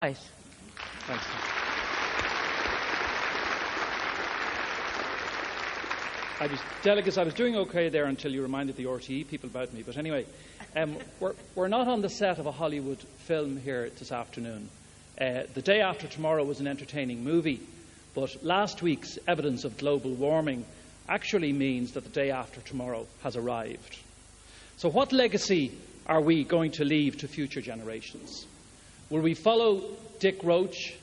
Right. Thanks. Delegates, I was doing OK there until you reminded the RTE people about me. But anyway, we're not on the set of a Hollywood film here this afternoon. The Day After Tomorrow was an entertaining movie, but last week's evidence of global warming actually means that the day after tomorrow has arrived. So what legacy are we going to leave to future generations? Will we follow Dick Roach,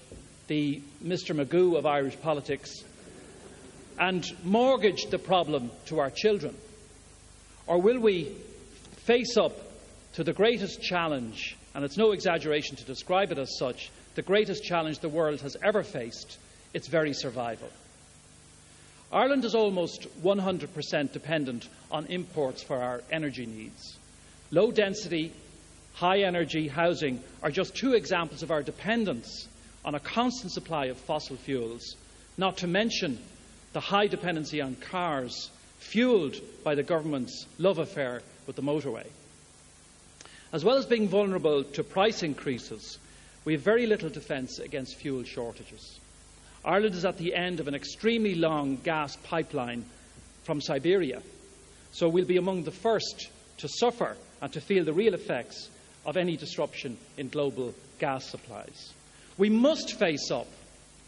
the Mr. Magoo of Irish politics, and mortgage the problem to our children? Or will we face up to the greatest challenge, and it's no exaggeration to describe it as such, the greatest challenge the world has ever faced, its very survival? Ireland is almost 100% dependent on imports for our energy needs. Low density, high energy housing are just two examples of our dependence on a constant supply of fossil fuels, not to mention the high dependency on cars, fuelled by the government's love affair with the motorway. As well as being vulnerable to price increases, we have very little defence against fuel shortages. Ireland is at the end of an extremely long gas pipeline from Siberia, so we'll be among the first to suffer and to feel the real effects of any disruption in global gas supplies. We must face up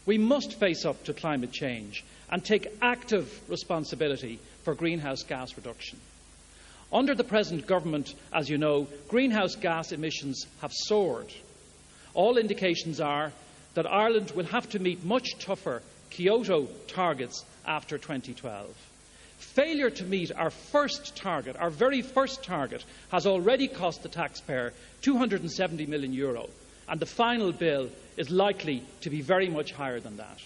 to climate change and take active responsibility for greenhouse gas reduction. Under the present government, as you know, greenhouse gas emissions have soared. All indications are that Ireland will have to meet much tougher Kyoto targets after 2012. Failure to meet our first target, our very first target, has already cost the taxpayer €270 million, and the final bill is likely to be very much higher than that.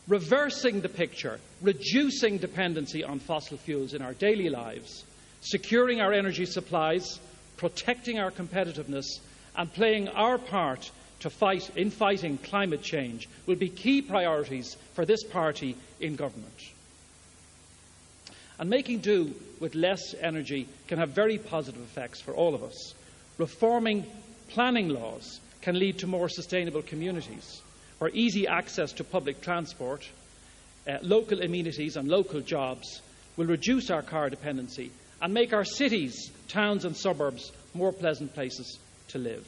Reversing the picture, reducing dependency on fossil fuels in our daily lives, securing our energy supplies, protecting our competitiveness, and playing our part in fighting climate change will be key priorities for this party in government. And making do with less energy can have very positive effects for all of us. Reforming planning laws can lead to more sustainable communities, where easy access to public transport, local amenities and local jobs will reduce our car dependency and make our cities, towns and suburbs more pleasant places to live.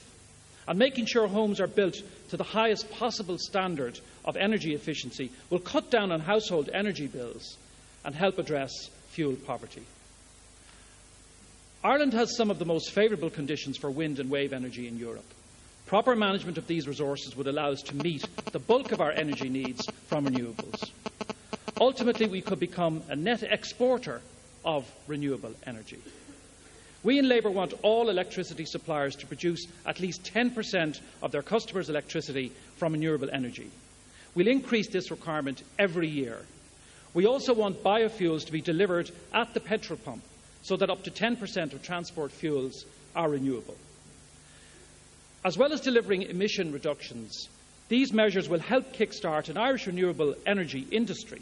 And making sure homes are built to the highest possible standard of energy efficiency will cut down on household energy bills and help address fuel poverty. Ireland has some of the most favourable conditions for wind and wave energy in Europe. Proper management of these resources would allow us to meet the bulk of our energy needs from renewables. Ultimately, we could become a net exporter of renewable energy. We in Labour want all electricity suppliers to produce at least 10% of their customers' electricity from renewable energy. We'll increase this requirement every year. We also want biofuels to be delivered at the petrol pump, so that up to 10% of transport fuels are renewable. As well as delivering emission reductions, these measures will help kick-start an Irish renewable energy industry.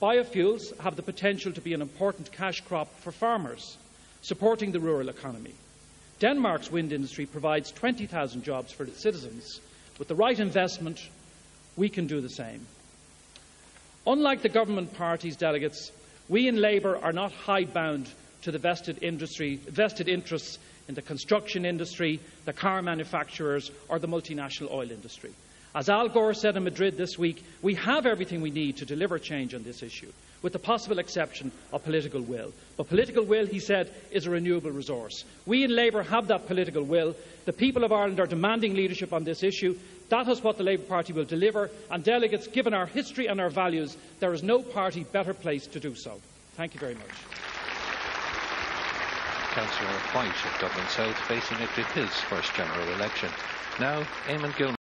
Biofuels have the potential to be an important cash crop for farmers, supporting the rural economy. Denmark's wind industry provides 20,000 jobs for its citizens. With the right investment, we can do the same. Unlike the government party's delegates, we in Labour are not hidebound to the vested interests in the construction industry, the car manufacturers or the multinational oil industry. As Al Gore said in Madrid this week, we have everything we need to deliver change on this issue, with the possible exception of political will. But political will, he said, is a renewable resource. We in Labour have that political will. The people of Ireland are demanding leadership on this issue. That is what the Labour Party will deliver. And delegates, given our history and our values, there is no party better placed to do so. Thank you very much. Councillor White of Dublin South facing it with his first general election. Now, Eamon Gilmore.